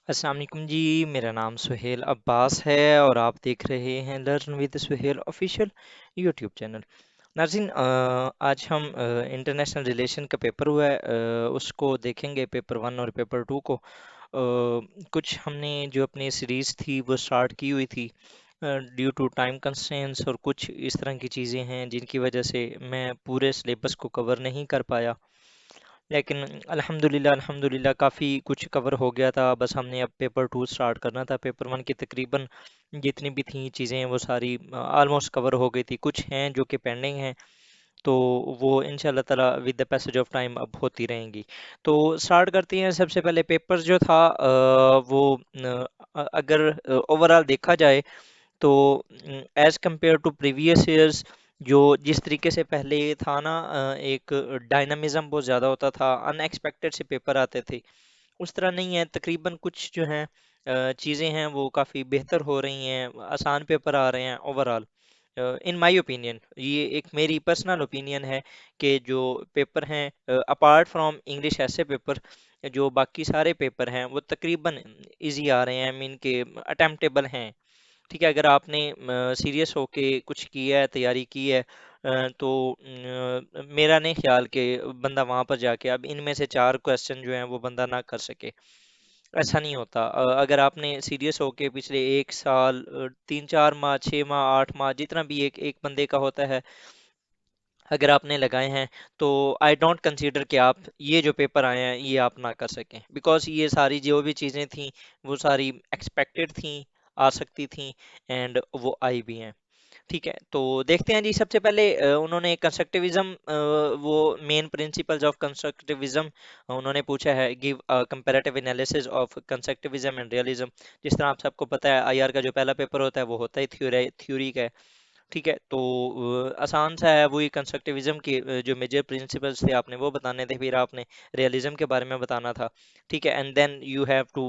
अस्सलाम वालेकुम जी। मेरा नाम सुहेल अब्बास है और आप देख रहे हैं learn with Suhail official YouTube channel. नाज़रीन, आज हम इंटरनेशनल रिलेशन का पेपर हुआ है, उसको देखेंगे, पेपर वन और पेपर टू को। कुछ हमने जो अपनी सीरीज़ थी वो स्टार्ट की हुई थी ड्यू टू टाइम कंस्ट्रेंट्स, और कुछ इस तरह की चीज़ें हैं जिनकी वजह से मैं पूरे सिलेबस को कवर नहीं कर पाया। लेकिन अल्हम्दुलिल्लाह अल्हम्दुलिल्लाह काफ़ी कुछ कवर हो गया था। बस हमने अब पेपर टू स्टार्ट करना था। पेपर वन की तकरीबन जितनी भी थी चीज़ें वो सारी ऑलमोस्ट कवर हो गई थी। कुछ हैं जो कि पेंडिंग हैं, तो वो इंशाल्लाह ताला with the passage of time अब होती रहेंगी। तो स्टार्ट करते हैं। सबसे पहले पेपर जो था वो अगर ओवरऑल देखा जाए तो as compare to previous years, जो जिस तरीके से पहले था ना, एक डायनामिज्म बहुत ज़्यादा होता था, अनएक्सपेक्टेड से पेपर आते थे, उस तरह नहीं है। तकरीबन कुछ जो हैं चीज़ें हैं वो काफ़ी बेहतर हो रही हैं, आसान पेपर आ रहे हैं ओवरऑल। इन माय ओपिनियन, ये एक मेरी पर्सनल ओपिनियन है कि जो पेपर हैं अपार्ट फ्रॉम इंग्लिश ऐसे पेपर, जो बाकी सारे पेपर हैं वो तकरीबन इजी आ रहे हैं, आई मीन के अटेम्प्टेबल हैं। ठीक है, अगर आपने सीरियस होके कुछ किया है, तैयारी की है, तो मेरा नहीं ख्याल कि बंदा वहां पर जाके अब इनमें से चार क्वेश्चन जो हैं वो बंदा ना कर सके। ऐसा नहीं होता। अगर आपने सीरियस होके पिछले एक साल, 3 4 माह, 6 माह, 8 माह, जितना भी एक एक बंदे का होता है, अगर आपने लगाए हैं, तो आई डोंट कंसीडर कि आप ये जो पेपर आए हैं ये आप ना कर सकें, बिकॉज ये सारी जो भी चीज़ें थी वो सारी एक्सपेक्टेड थी, आ सकती थी, एंड वो आई भी हैं। ठीक है, तो देखते हैं जी। सबसे पहले उन्होंने कंस्ट्रक्टिविज्म, वो मेन प्रिंसिपल्स ऑफ कंस्ट्रक्टिविज्म उन्होंने पूछा है। Give comparative analysis of constructivism and realism. जिस तरह आप सबको पता है, आईआर का जो पहला पेपर होता है वो होता है थ्योरी का है। ठीक है, तो आसान सा है। वही कंस्ट्रक्टिविज्म के जो मेजर प्रिंसिपल्स थे आपने वो बताने थे, फिर आपने रियलिज्म के बारे में बताना था। ठीक है, and then you have to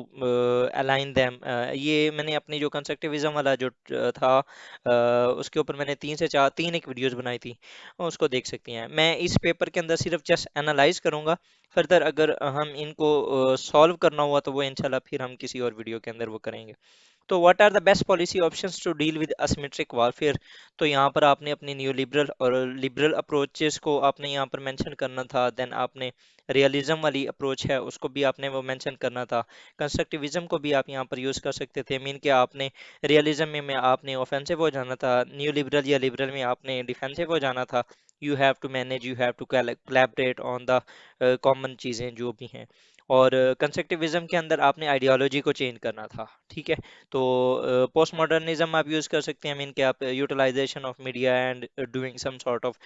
align them. ये मैंने अपनी जो कंस्ट्रक्टिविज्म वाला जो था, उसके ऊपर मैंने 3 से 4 तीन एक वीडियोस बनाई थी, उसको देख सकती हैं। मैं इस पेपर के अंदर सिर्फ जस्ट एनालाइज करूंगा। फर्दर अगर हम इनको सॉल्व करना हुआ तो वो इंशाल्लाह फिर हम किसी और वीडियो के अंदर वो करेंगे। तो what are the best policy options to deal with asymmetric warfare. तो यहाँ पर आपने अपनी न्यू लिबरल और लिबरल अप्रोचेस को आपने यहाँ पर मेंशन करना था। देन आपने रियलिज्म वाली अप्रोच है उसको भी आपने वो मेंशन करना था। कंस्ट्रक्टिविज्म को भी आप यहाँ पर यूज़ कर सकते थे। मीन कि आपने रियलिज्म में आपने ऑफेंसिव हो जाना था, न्यू लिबरल या लिबरल में आपने डिफेंसिव हो जाना था। You have to manage, you have to collaborate on the common चीज़ें जो भी हैं। और कंस्ट्रक्टिविज्म के अंदर आपने आइडियोलॉजी को चेंज करना था। ठीक है, तो पोस्ट मॉडर्निज्म आप यूज़ कर सकते हैं। मीन कि आप utilization of media and doing some sort of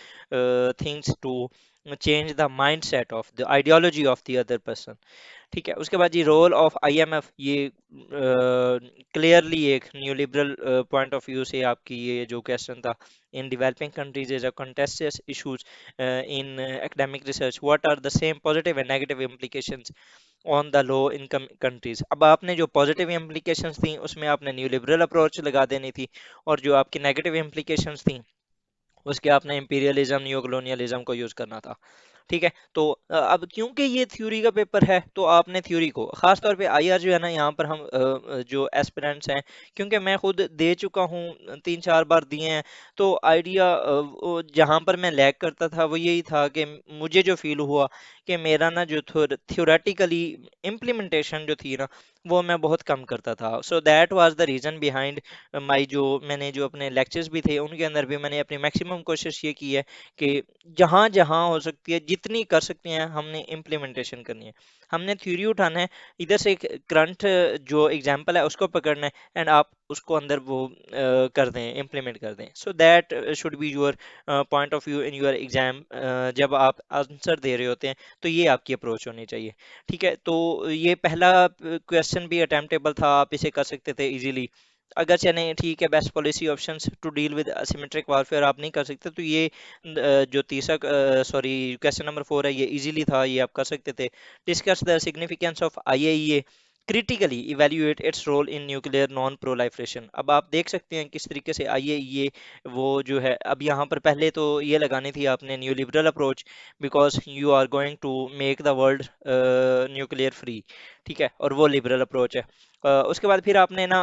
things to change the mind set of the ideology of the other person. ठीक है, उसके बाद जी रोल ऑफ आईएमएफ, ये क्लियरली एक new liberal point of view से आपकी ये जो क्वेश्चन था। In developing countries is a contentious issues in academic research, what are the same positive and negative implications on the low income countries. अब आपने जो पॉजिटिव इम्प्लीकेशंस थी उसमें आपने न्यू लिबरल अप्रोच लगा देनी थी, और जो आपकी नेगेटिव इम्प्लीकेशंस थी उसके आपने इंपीरियलिज्म, न्यू कॉलोनियलिज्म को यूज करना था। ठीक है, तो अब क्योंकि ये थ्योरी का पेपर है तो आपने थ्योरी को, खास तौर पे आईआर जो है ना, यहाँ पर हम जो एस्पिरेंट्स हैं, क्योंकि मैं खुद दे चुका हूँ, 3 4 बार दिए हैं, तो आइडिया जहाँ पर मैं लैग करता था वो यही था कि मुझे जो फील हुआ कि मेरा ना जो थ्योरेटिकली इम्प्लीमेंटेशन जो थी ना, वो मैं बहुत कम करता था। So that was the reason behind my, जो मैंने जो अपने लेक्चर्स भी थे उनके अंदर भी मैंने अपनी मैक्सिमम कोशिश ये की है कि जहाँ जहाँ हो सकती है, जितनी कर सकते हैं, हमने इम्प्लीमेंटेशन करनी है। हमने थ्योरी उठाना है, इधर से एक करंट जो एग्जांपल है उसको पकड़ना है, एंड आप उसको अंदर वो कर दें, इम्प्लीमेंट कर दें। So that should be your point of view in your exam. जब आप आंसर दे रहे होते हैं तो ये आपकी अप्रोच होनी चाहिए। ठीक है, तो ये पहला क्वेश्चन भी अटेम्प्टेबल था, आप इसे कर सकते थे इजीली। अगर चले ठीक है, best policy options to deal with asymmetric warfare आप नहीं कर सकते, तो ये जो तीसरा, सॉरी, क्वेश्चन नंबर 4 है, ये इजीली था, ये आप कर सकते थे। Discuss the significance of IAEA, critically evaluate its role in nuclear non proliferation. अब आप देख सकते हैं किस तरीके से आईएईए वो जो है, अब यहाँ पर पहले तो ये लगानी थी आपने new liberal approach, because you are going to make the world nuclear free. ठीक है, और वो लिबरल अप्रोच है। उसके बाद फिर आपने ना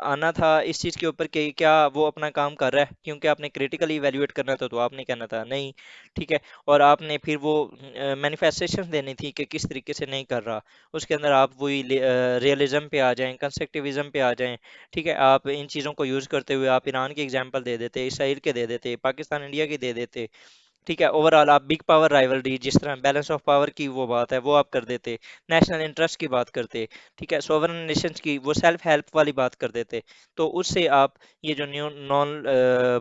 आना था इस चीज़ के ऊपर कि क्या वो अपना काम कर रहा है, क्योंकि आपने क्रिटिकली इवेल्युएट करना था तो आपने कहना था नहीं। ठीक है, और आपने फिर वो मैनिफेस्टेशन देनी थी कि किस तरीके से नहीं कर रहा। उसके अंदर आप वही रियलिज्म पे आ जाएं, कंस्ट्रक्टिविज्म पे आ जाएं। ठीक है, आप इन चीज़ों को यूज़ करते हुए आप ईरान की एग्जांपल दे देते, इसराइल के दे देते, पाकिस्तान इंडिया की दे देते। ठीक है, ओवरऑल आप बिग पावर राइवलरी, जिस तरह बैलेंस ऑफ पावर की वो बात है वो आप कर देते, नेशनल इंटरेस्ट की बात करते। ठीक है, सोवरन नेशंस की वो सेल्फ हेल्प वाली बात कर देते। तो उससे आप ये जो न्यू नॉन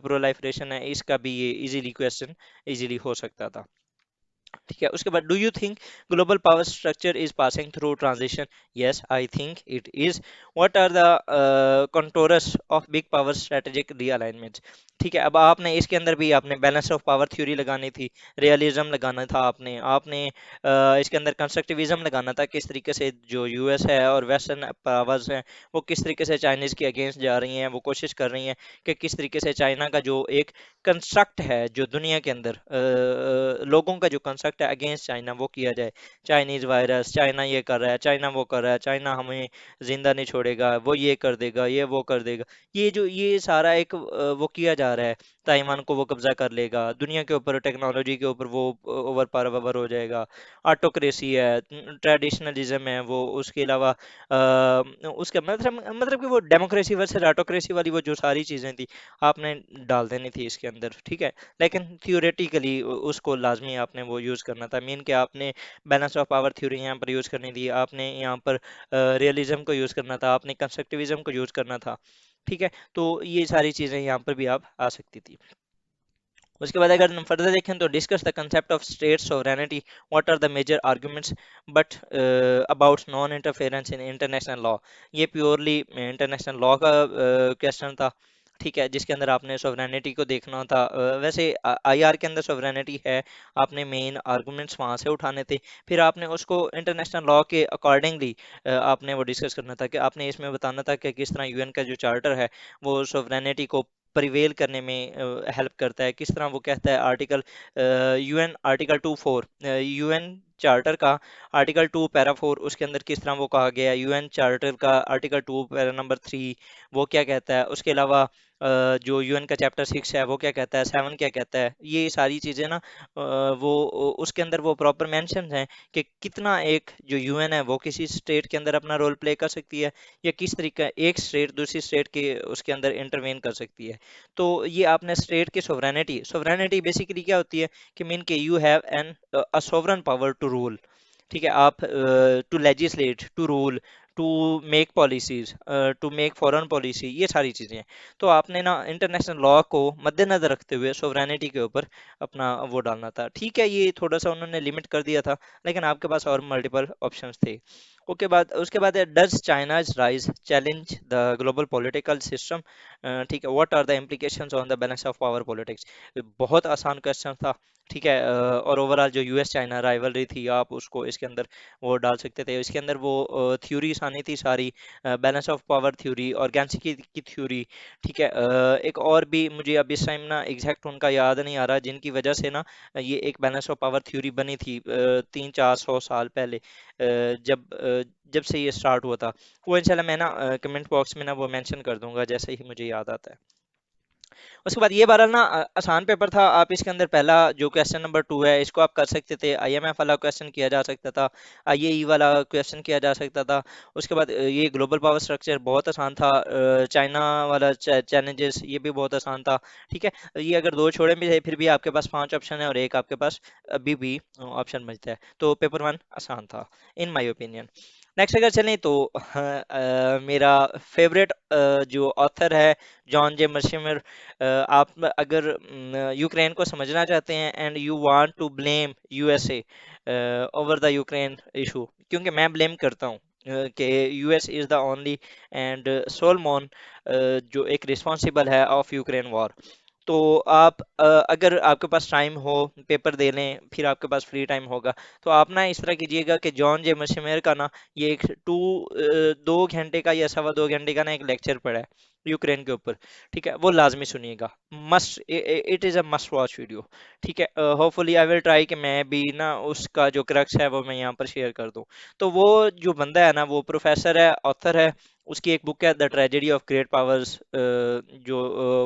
प्रोलाइफरेशन है इसका भी ये इजीली क्वेश्चन इजीली हो सकता था। ठीक है, उसके बाद do you think global power structure is passing through transition? Yes, I think it is. What are the contours of big power strategic realignments? ठीक है, अब आपने इसके अंदर भी आपने बैलेंस ऑफ पावर थ्योरी लगानी थी, रियलिज्म लगाना था, आपने आपने इसके अंदर कंस्ट्रक्टिविज्म लगाना था, किस तरीके से जो यूएस है और वेस्टर्न पावर्स हैं वो किस तरीके से चाइनीज के अगेंस्ट जा रही हैं, वो कोशिश कर रही हैं कि किस तरीके से चाइना का जो एक कंस्ट्रक्ट है जो दुनिया के अंदर लोगों का जो कंस्ट्रक्ट है अगेंस्ट चाइना वो किया जाए। चाइनीज वायरस, चाइना ये कर रहा है, चाइना वो कर रहा है, चाइना हमें जिंदा नहीं छोड़ेगा, वो ये कर देगा, ये वो कर देगा। ये जो ये सारा एक वो किया जा रहा है, ताइवान को वो कब्जा कर लेगा, दुनिया के ऊपर टेक्नोलॉजी के ऊपर वो ओवर पावर हो जाएगा। ऑटोक्रेसी है, ट्रेडिशनलिज्म है, वो उसके अलावा उसका मतलब कि वो डेमोक्रेसी वर्सेस ऑटोक्रेसी वाली वो जो सारी चीज़ें थी आपने डाल देनी थी इसके अंदर। ठीक है, लेकिन थ्योरेटिकली उसको लाजमी आपने वो यूज़ करना था, मीन कि आपने बैलेंस ऑफ पावर थ्योरी यहाँ पर यूज़ करनी थी, आपने यहाँ पर रियलिज्म को यूज़ करना था, आपने कंस्ट्रक्टिविज्म को यूज़ करना था। ठीक है, तो ये सारी चीज़ें यहाँ पर भी आप आ सकती थी। उसके बाद अगर हम फर्दर देखें तो discuss the concept of state sovereignty, what are the major arguments but about non interference in international law. ये प्योरली इंटरनेशनल लॉ का क्वेश्चन था। ठीक है, जिसके अंदर आपने सोवरेनिटी को देखना था। वैसे आईआर के अंदर सोवरेनिटी है, आपने मेन आर्गुमेंट्स वहाँ से उठाने थे, फिर आपने उसको इंटरनेशनल लॉ के अकॉर्डिंगली आपने वो डिस्कस करना था कि आपने इसमें बताना था कि किस तरह यूएन का जो चार्टर है वो सोवरेनिटी को प्रिवेल करने में हेल्प करता है, किस तरह वो कहता है article UN article 2(4), UN charter का आर्टिकल 2 पैरा 4, उसके अंदर किस तरह वो कहा गया है, यूएन चार्टर का आर्टिकल 2 पैरा नंबर 3 वो क्या कहता है, उसके अलावा जो यूएन का चैप्टर 6 है वो क्या कहता है, 7 क्या कहता है, ये सारी चीज़ें ना वो उसके अंदर वो प्रॉपर मेंशन हैं कि कितना एक जो यूएन है वो किसी स्टेट के अंदर अपना रोल प्ले कर सकती है, या किस तरीका एक स्टेट दूसरी स्टेट के उसके अंदर इंटरवेन कर सकती है। तो ये आपने स्टेट की सोवरेनिटी, सोवरेनिटी बेसिकली क्या होती है कि मीन के you have an a sovereign power to rule. ठीक है, आप to legislate, to rule, to make policies, to make foreign policy, ये सारी चीज़ें हैं। तो आपने ना इंटरनेशनल लॉ को मद्देनजर रखते हुए सोवरेनिटी के ऊपर अपना वो डालना था। ठीक है, ये थोड़ा सा उन्होंने लिमिट कर दिया था, लेकिन आपके पास और मल्टीपल ऑप्शंस थे। उसके बाद है does China's rise challenge the global political system? ठीक है, what are the implications on the balance of power politics? बहुत आसान क्वेश्चन था। ठीक है, और ओवरऑल जो यूएस चाइना राइवलरी थी आप उसको इसके अंदर वो डाल सकते थे। इसके अंदर वो थ्योरीज आनी थी सारी, बैलेंस ऑफ पावर थ्योरी, ऑर्गेन्सी की थ्योरी। ठीक है, एक और भी मुझे अब इस टाइम ना एग्जैक्ट उनका याद नहीं आ रहा, जिनकी वजह से ना ये एक बैलेंस ऑफ पावर थ्योरी बनी थी 300-400 साल पहले, जब से ये स्टार्ट हुआ था। वो इंशाल्लाह मैं ना कमेंट बॉक्स में ना वो मेंशन कर दूंगा जैसे ही मुझे याद आता है। उसके बाद ये बारह ना आसान पेपर था, आप इसके अंदर पहला जो क्वेश्चन नंबर 2 है इसको आप कर सकते थे, आईएमएफ वाला क्वेश्चन किया जा सकता था, आईएई वाला क्वेश्चन किया जा सकता था। उसके बाद ये ग्लोबल पावर स्ट्रक्चर बहुत आसान था, चाइना वाला चैलेंजेस ये भी बहुत आसान था। ठीक है, ये अगर दो छोड़े भी थे फिर भी आपके पास 5 ऑप्शन है और एक आपके पास अभी भी ऑप्शन बचता है, तो पेपर 1 आसान था इन माय ओपिनियन। नेक्स्ट अगर चलें तो मेरा फेवरेट जो ऑथर है जॉन जे मर्शिमर। आप अगर यूक्रेन को समझना चाहते हैं and you want to blame USA over the Ukraine issue, क्योंकि मैं ब्लेम करता हूँ कि US is the only and sole मोन जो एक रिस्पॉन्सिबल है ऑफ यूक्रेन वॉर। तो आप अगर आपके पास टाइम हो, पेपर दे लें, फिर आपके पास फ्री टाइम होगा, तो आप ना इस तरह कीजिएगा कि जॉन जे मशमेर का ना ये एक 2 घंटे का या सवा 2 घंटे का ना एक लेक्चर पड़ा है यूक्रेन के ऊपर। ठीक है, वो लाजमी सुनिएगा। Must, it is a must watch video. ठीक है, होपफुली आई विल ट्राई कि मैं भी ना उसका जो क्रक्स है वो मैं यहाँ पर शेयर कर दूँ। तो वो जो बंदा है ना, वो प्रोफेसर है, ऑथर है। उसकी एक बुक है the tragedy of great powers, जो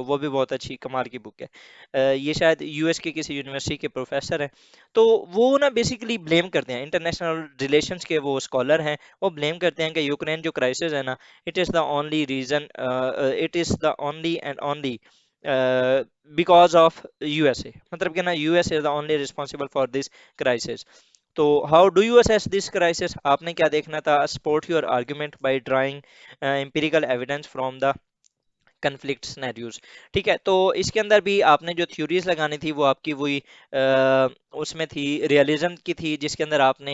वो भी बहुत अच्छी कमाल की बुक है। ये शायद यूएस के किसी यूनिवर्सिटी के प्रोफेसर हैं। तो वो ना बेसिकली ब्लेम करते हैं, इंटरनेशनल रिलेशंस के वो स्कॉलर हैं। वो ब्लेम करते हैं कि यूक्रेन जो क्राइसिस है ना, it is the only reason, it is the only and only because of USA. मतलब कि ना US is the only responsible for this crisis. तो how do you assess this crisis? आपने क्या देखना था? Support your argument by drawing empirical evidence from the conflict scenarios. ठीक है, तो इसके अंदर भी आपने जो थ्योरीज लगानी थी वो आपकी वही उसमें थी, रियलिज्म की थी, जिसके अंदर आपने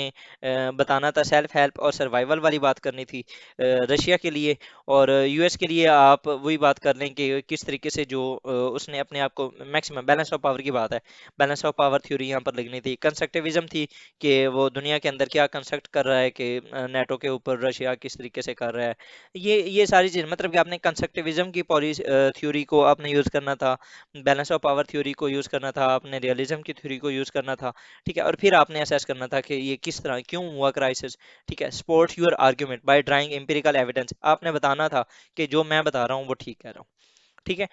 बताना था सेल्फ हेल्प और सर्वाइवल वाली बात करनी थी रशिया के लिए। और यूएस के लिए आप वही बात कर लें कि किस तरीके से जो उसने अपने आप को मैक्सिमम बैलेंस ऑफ पावर की बात है, बैलेंस ऑफ पावर थ्योरी यहाँ पर लगनी थी। कंस्ट्रक्टिविज्म थी कि वो दुनिया के अंदर क्या कंस्ट्रक्ट कर रहा है, कि नेटो के ऊपर रशिया किस तरीके से कर रहा है। ये सारी चीज़, मतलब कि आपने कंस्ट्रक्टिविज्म की पॉलिसी थ्योरी को आपने यूज़ करना था, बैलेंस ऑफ पावर थ्योरी को यूज़ करना था, आपने रियलिज्म की थ्योरी को यूज़ करना था। ठीक है, और फिर आपने असेस करना था कि ये किस तरह क्यों हुआ क्राइसिस। ठीक है, support your argument by drawing empirical evidence, आपने बताना था कि जो मैं बता रहा हूँ वो ठीक कह रहा हूँ। ठीक है,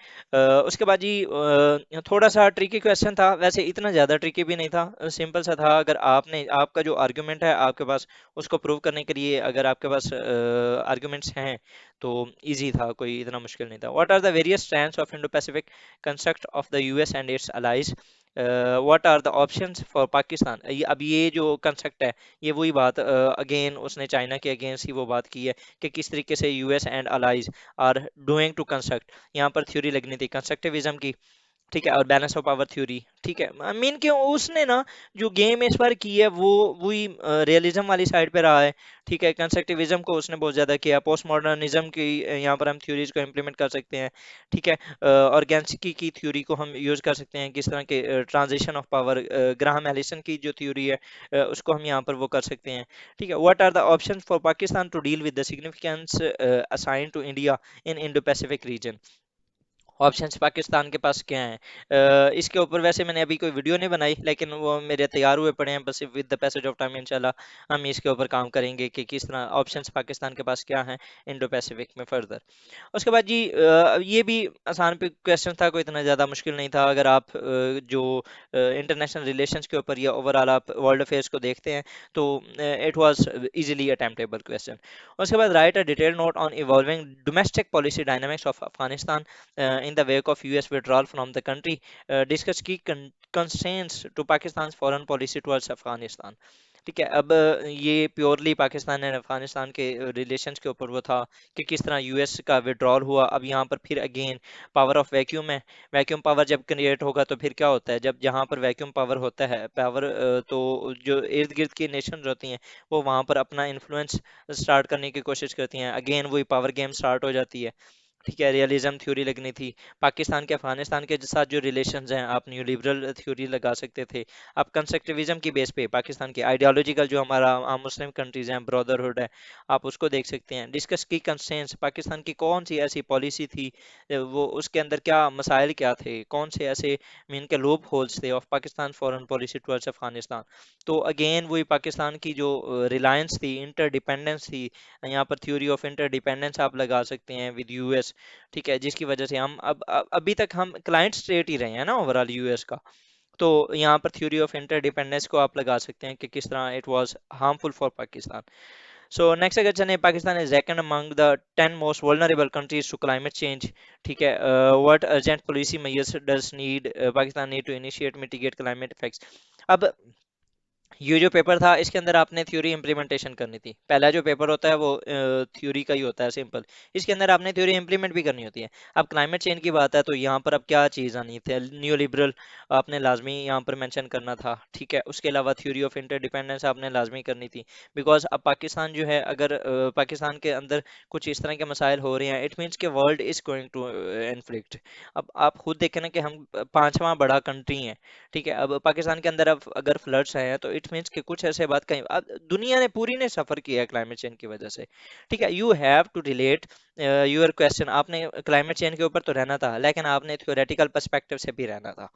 उसके बाद जी थोड़ा सा ट्रिकी क्वेश्चन था, वैसे इतना ज़्यादा ट्रिकी भी नहीं था, सिंपल सा था। अगर आपने आपका जो आर्गुमेंट है आपके पास, उसको प्रूव करने के लिए अगर आपके पास आर्गुमेंट्स हैं तो इजी था, कोई इतना मुश्किल नहीं था। What are the various strands of Indo Pacific construct of the US and its allies? What are the options for Pakistan? ये अब ये जो कंसेप्ट है, ये वही बात अगेन उसने चाइना के अगेंस्ट ही वो बात की है कि किस तरीके से US and allies are doing to construct. यहाँ पर थ्योरी लगनी थी कंस्ट्रक्टिविज्म की। ठीक है, और बैलेंस ऑफ पावर थ्योरी। ठीक है, आई मीन क्यों उसने ना जो गेम इस बार की है वो वही रियलिज्म वाली साइड पे रहा है। ठीक है, कंस्ट्रक्टिविज्म को उसने बहुत ज़्यादा किया, पोस्ट मॉडर्निज्म की यहाँ पर हम थ्योरीज को इम्प्लीमेंट कर सकते हैं। ठीक है, और गैंस्की की थ्योरी को हम यूज़ कर सकते हैं, किस तरह के transition of power, Graham Allison की जो थ्योरी है उसको हम यहाँ पर वो कर सकते हैं। ठीक है, what are the option for Pakistan to deal with the significance assign to India in Indo Pacific region? Options Pakistan के पास क्या हैं? इसके ऊपर वैसे मैंने अभी कोई वीडियो नहीं बनाई, लेकिन वो मेरे तैयार हुए पड़े हैं, बस with the passage of time इंशाल्लाह हम इसके ऊपर काम करेंगे कि किस तरह ऑप्शंस पाकिस्तान के पास क्या हैं इंडो पैसिफिक में फर्दर। उसके बाद जी ये भी आसान पे क्वेश्चन था, कोई इतना ज़्यादा मुश्किल नहीं था। अगर आप जो इंटरनेशनल रिलेशंस के ऊपर या ओवरऑल आप वर्ल्ड अफेयर्स को देखते हैं तो it was easily attemptable question. उसके बाद right a detail note on evolving domestic policy dynamics of Afghanistan in the wake of US withdrawal from the country. Discuss key constraints to Pakistan's foreign policy towards Afghanistan. ठीक है, अब ये purely Pakistan and Afghanistan के relations के ऊपर वो था कि किस तरह यूएस का विड्रॉल हुआ। अब यहाँ पर फिर अगेन पावर ऑफ वैक्यूम है। वैक्यूम पावर जब क्रिएट होगा तो फिर क्या होता है, जब जहाँ पर वैक्यूम पावर होता है पावर, तो जो इर्द गिर्द की नेशंस होती हैं वो वहाँ पर अपना इन्फ्लुएंस स्टार्ट करने की कोशिश करती हैं, अगेन वही पावर गेम स्टार्ट हो जाती है। ठीक है, रियलिज्म थ्योरी लगनी थी। पाकिस्तान के अफगानिस्तान के साथ जो रिलेशंस हैं आप न्यू लिबरल थ्योरी लगा सकते थे। आप कंस्ट्रक्टिविज्म की बेस पे पाकिस्तान की आइडियोलॉजिकल जो हमारा मुस्लिम कंट्रीज हैं, ब्रदरहुड है, आप उसको देख सकते हैं। डिस्कस की कंस्ट्रेंट्स, पाकिस्तान की कौन सी ऐसी पॉलिसी थी, वो उसके अंदर क्या मसाइल क्या थे, कौन से ऐसे मीन के लूप होल्स थे of Pakistan foreign policy towards Afghanistan. तो अगेन वही पाकिस्तान की जो रिलायंस थी, इंटरडिपेंडेंस थी, यहाँ पर थ्योरी ऑफ इंटरडिपेंडेंस आप लगा सकते हैं विद यूएस। ठीक है, जिसकी वजह से हम अभी तक हम क्लाइंट स्टेट ही रहे हैं ना ओवरऑल यूएस का। तो यहाँ पर थ्योरी ऑफ इंटरडिपेंडेंस को आप लगा सकते हैं कि किस तरह it was harmful for Pakistan. So next अगर चलें, Pakistan is second among the 10 most vulnerable countries to climate change. ठीक है, what urgent policy measures does need Pakistan need to initiate mitigate climate effects? अब ये जो पेपर था इसके अंदर आपने थ्योरी इम्प्लीमेंटेशन करनी थी। पहला जो पेपर होता है वो थ्योरी का ही होता है सिंपल। इसके अंदर आपने थ्योरी इम्प्लीमेंट भी करनी होती है। अब क्लाइमेट चेंज की बात है तो यहाँ पर अब क्या चीज़ आनी थी, न्यू लिबरल आपने लाजमी यहाँ पर मेंशन करना था। ठीक है, उसके अलावा थ्योरी ऑफ इंटरडिपेंडेंस आपने लाजमी करनी थी। बिकॉज अब पाकिस्तान जो है, अगर पाकिस्तान के अंदर कुछ इस तरह के मसाइल हो रहे हैं, इट मीन्स के world is going to inflict. अब आप खुद देखें ना कि हम पांचवा बड़ा कंट्री है। ठीक है, अब पाकिस्तान के अंदर अब अगर फ्लड्स हैं तो इट मीन्स कि कुछ ऐसे बात कहीं अब दुनिया ने पूरी ने सफर किया है क्लाइमेट चेंज की वजह से। ठीक है, you have to relate your question. आपने क्लाइमेट चेंज के ऊपर तो रहना था, लेकिन आपने थ्योरेटिकल पर्सपेक्टिव से भी रहना था।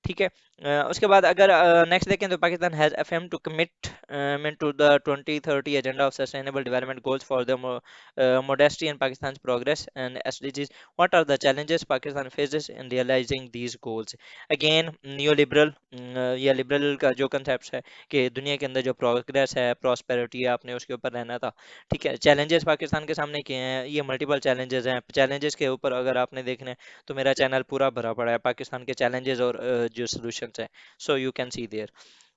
ठीक है, उसके बाद अगर नेक्स्ट देखें तो Pakistan has affirm to commitment to the 2030 agenda of sustainable development goals for the modesty in Pakistan's progress and SDGs. What are the challenges Pakistan faces in realizing these goals? Again, neoliberal या liberal का जो concept है कि दुनिया के अंदर जो progress है, प्रॉस्पेरिटी है, आपने उसके ऊपर रहना था। ठीक है, चैलेंजेस पाकिस्तान के सामने क्या हैं, ये मल्टीपल चैलेंजेस हैं। चैलेंजेस के ऊपर अगर आपने देखने तो मेरा चैनल पूरा भरा पड़ा है पाकिस्तान के चैलेंजेस और जो सॉल्यूशंस हैं, so you can see there.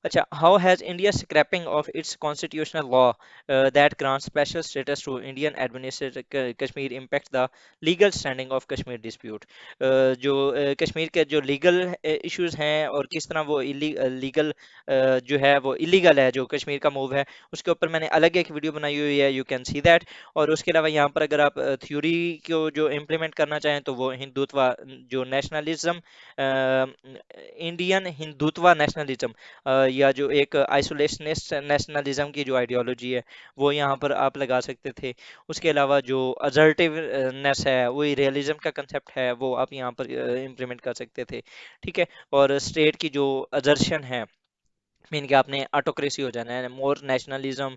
अच्छा, how has India's scrapping of its constitutional law that grants special status to Indian administered Kashmir impact the legal standing of Kashmir dispute? जो कश्मीर के जो लीगल इश्यूज हैं और किस तरह वो लीगल जो है वो इलीगल है, जो कश्मीर का मूव है, उसके ऊपर मैंने अलग एक वीडियो बनाई हुई है, यू कैन सी दैट। और उसके अलावा यहाँ पर अगर आप थ्योरी को जो इम्प्लीमेंट करना चाहें तो वो हिंदुत्व, जो नेशनलिज्म, इंडियन हिंदुत्व नेशनलिज्म, या जो एक आइसोलेशनिस्ट नेशनलिज्म की जो आइडियोलॉजी है वो यहाँ पर आप लगा सकते थे। उसके अलावा जो असर्टिवनेस है, वही रियलिज्म का कंसेप्ट है, वो आप यहाँ पर इम्प्लीमेंट कर सकते थे। ठीक है, और स्टेट की जो असर्शन है, मीन कि आपने ऑटोक्रेसी हो जाना है, मोर नेशनलिज्म,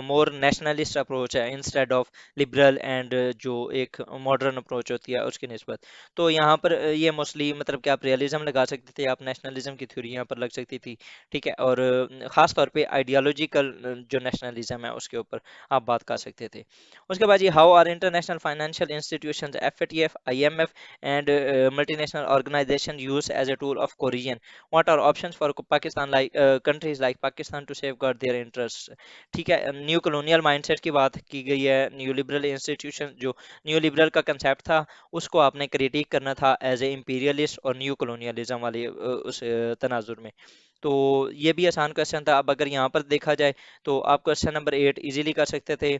मोर नेशनलिस्ट अप्रोच है इंस्टेड ऑफ लिबरल एंड जो एक मॉडर्न अप्रोच होती है उसकी निस्बत। तो यहाँ पर ये मोस्टली मतलब कि आप रियलिज्म लगा सकते थे, आप नेशनलिज्म की थ्योरी यहाँ पर लग सकती थी। ठीक है, और ख़ास तौर पे आइडियोलॉजिकल जो नेशनलिज्म है उसके ऊपर आप बात कर सकते थे। उसके बाद ये how are international financial institutions FATF, IMF and multinational organization use as a tool of coercion. What are options for Pakistan, like countries like Pakistan, to safeguard their interests? ठीक है, न्यू कॉलोनियल माइंडसेट की बात की गई है। New liberal institution, जो new liberal का concept था, उसको आपने क्रिटिक करना था एज ए इम्पीरियलिस्ट और न्यू कॉलोनियलिज्म वाले उस तनाजुर में। तो ये भी आसान क्वेश्चन था। अब अगर यहाँ पर देखा जाए तो आप क्वेश्चन नंबर 8 इजीली कर सकते थे।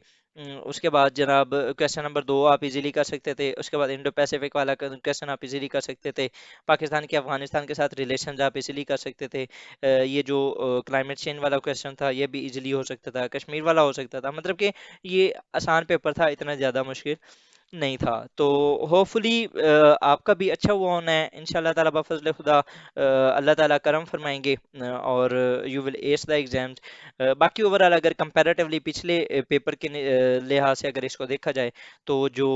उसके बाद जनाब क्वेश्चन नंबर 2 आप इजीली कर सकते थे। उसके बाद इंडो पैसिफिक वाला क्वेश्चन आप इजीली कर सकते थे। पाकिस्तान के अफगानिस्तान के साथ रिलेशन आप इजीली कर सकते थे। ये जो क्लाइमेट चेंज वाला क्वेश्चन था ये भी इजीली हो सकता था, कश्मीर वाला हो सकता था। मतलब कि ये आसान पेपर था, इतना ज़्यादा मुश्किल नहीं था। तो होपफुली आपका भी अच्छा हुआ होना है इंशाल्लाह ताला बफजल खुदा। अल्लाह ताला करम फरमाएंगे और you will S the exams. बाकी ओवरऑल अगर कंपैरेटिवली पिछले पेपर के लिहाज से अगर इसको देखा जाए तो जो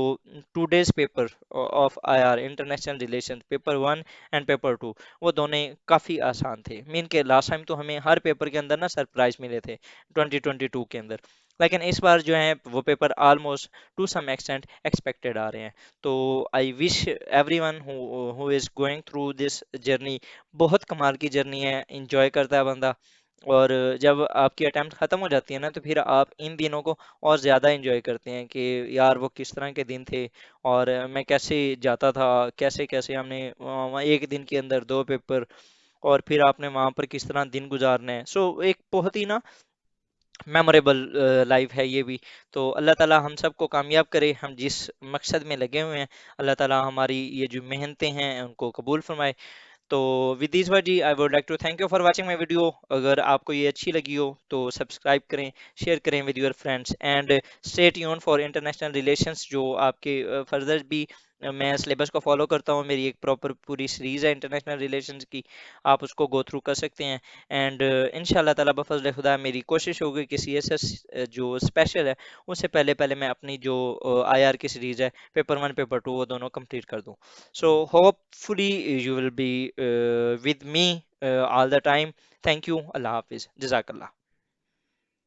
two days paper of IR international relation paper 1 and paper 2, वो दोनों काफ़ी आसान थे। मीन के लास्ट टाइम तो हमें हर पेपर के अंदर ना सरप्राइज मिले थे 2022 के अंदर, लेकिन इस बार जो है वो paper almost to some extent expected आ रहे हैं। तो I wish everyone who is going through this journey, बहुत कमाल की जर्नी है, इंजॉय करता है बंदा। और जब आपकी अटेम्प्ट ख़त्म हो जाती है ना तो फिर आप इन दिनों को और ज़्यादा इंजॉय करते हैं कि यार वो किस तरह के दिन थे और मैं कैसे जाता था, कैसे कैसे हमने वहाँ एक दिन के अंदर दो पेपर, और फिर आपने वहाँ पर किस तरह दिन गुजारने हैं। सो एक बहुत ही ना मेमोरेबल लाइफ है ये भी। तो अल्लाह ताला हम सबको कामयाब करे, हम जिस मकसद में लगे हुए हैं, अल्लाह ताला हमारी ये जो मेहनतें हैं उनको कबूल फरमाए। तो विद दिस वर्ड जी I would like to thank you for watching my video. अगर आपको ये अच्छी लगी हो तो सब्सक्राइब करें, शेयर करें with your friends and stay tune for international relations. जो आपके फर्दर भी मैं सिलेबस को फॉलो करता हूँ, मेरी एक प्रॉपर पूरी सीरीज़ है इंटरनेशनल रिलेशंस की, आप उसको गो थ्रू कर सकते हैं। एंड इंशाल्लाह ताला बफजल खुदा मेरी कोशिश होगी कि CSS जो स्पेशल है उससे पहले पहले मैं अपनी जो IR की सीरीज़ है पेपर 1 पेपर 2 वो दोनों कंप्लीट कर दूँ। So hopefully you will be with me all the time. Thank you. Allah Hafiz. Jazakallah.